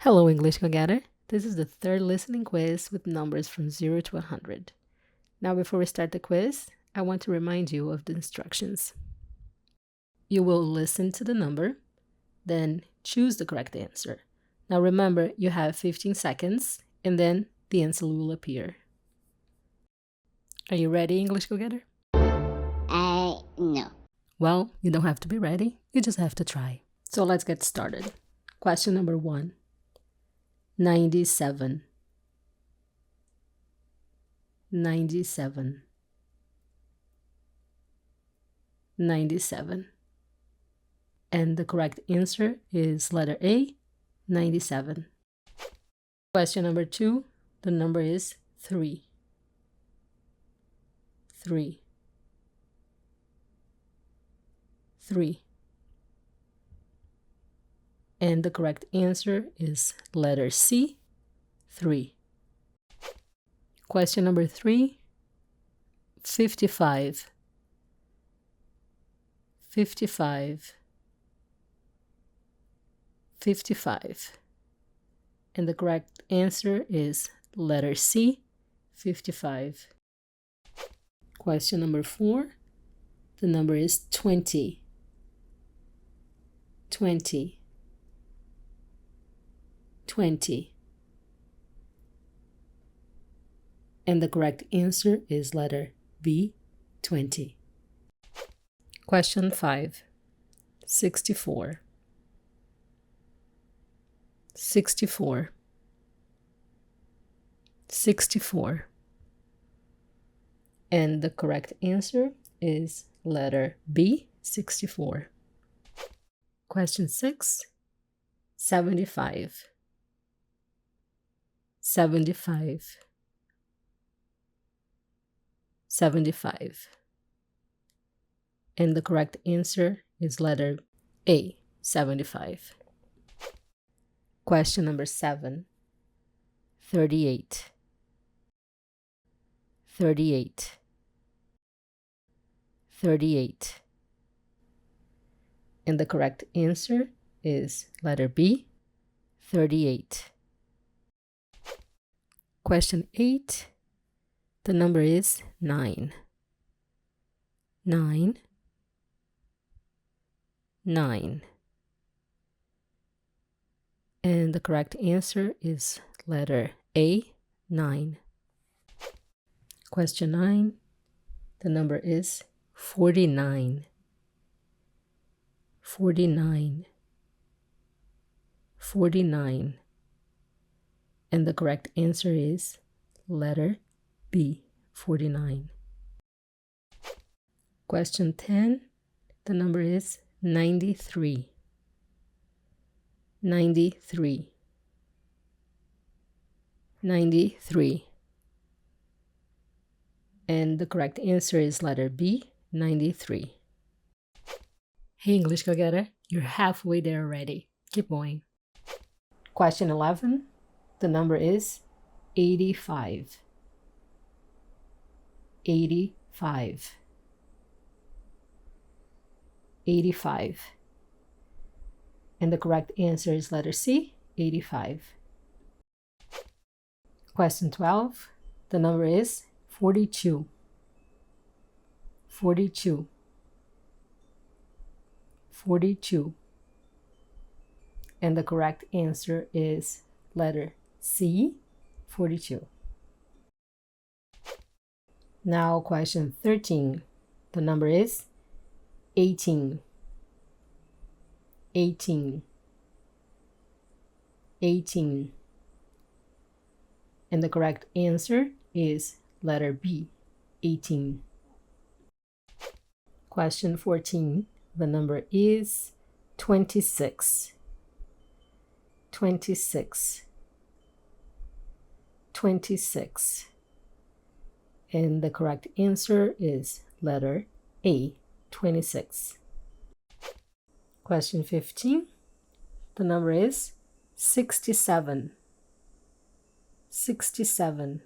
Hello, English Go-Getter. This is the third listening quiz with numbers from 0 to 100. Now, before we start the quiz, I want to remind you of the instructions. You will listen to the number, then choose the correct answer. Now, remember, you have 15 seconds, and then the answer will appear. Are you ready, English Go-Getter? No. Well, you don't have to be ready. You just have to try. So let's get started. Question number 1. 97. 97. 97. And the correct answer is letter A, 97. Question number 2. The number is 3. 3. 3. And the correct answer is letter C, 3. Question number 3, 55. 55. 55. And the correct answer is letter C, 55. Question number 4, the number is 20. 20. 20. And the correct answer is letter B, 20. Question 5. 64. 64. 64. And the correct answer is letter B, 64. Question 6. 75. 75. 75. And the correct answer is letter A, 75. Question number 7. 38. 38. 38. And the correct answer is letter B, 38. Question 8. The number is 9. 9. 9. And the correct answer is letter A, 9. Question 9. The number is 49. 49. 49. And the correct answer is letter B, 49. Question 10. The number is 93. 93. 93. And the correct answer is letter B, 93. Hey, English Go-Getter, you're halfway there already. Keep going. Question 11. The number is 85. 85. 85. And the correct answer is letter C, 85. Question 12. The number is 42. 42. 42. And the correct answer is letter C, 42. Now question 13. The number is 18. 18. 18. And the correct answer is letter B, 18. Question 14. The number is 26. 26. 26. And the correct answer is letter A, 26. Question 15. The number is 67. 67.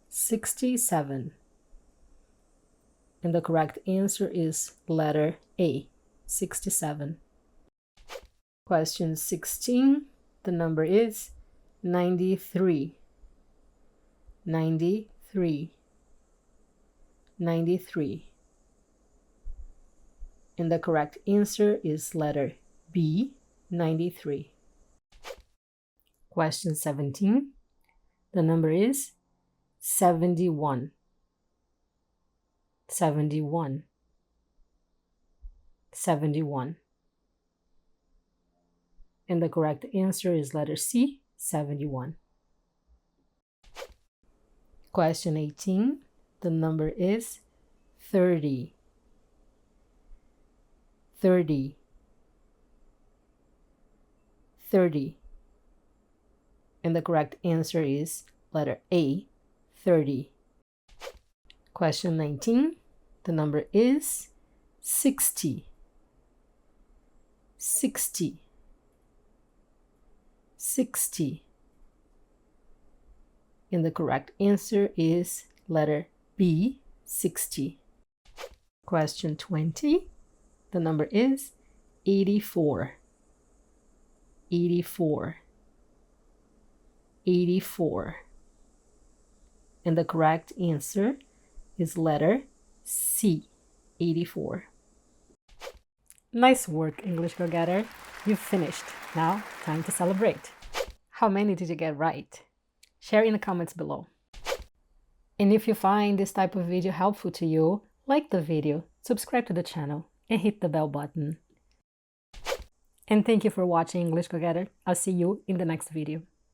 67. And the correct answer is letter A, 67. Question 16. The number is 93. 93. 93. And the correct answer is letter B, 93. Question 17. The number is 71. 71. 71. And the correct answer is letter C, 71. Question 18. The number is 30. 30. 30. And the correct answer is letter A, 30. Question 19. The number is 60. 60. 60. And the correct answer is letter B, 60. Question 20. The number is 84. 84. 84. And the correct answer is letter C, 84. Nice work, English Go-Getter. You've finished. Now, time to celebrate. How many did you get right? Share in the comments below. And if you find this type of video helpful to you, like the video, subscribe to the channel, and hit the bell button. And thank you for watching English Go-Getter. I'll see you in the next video.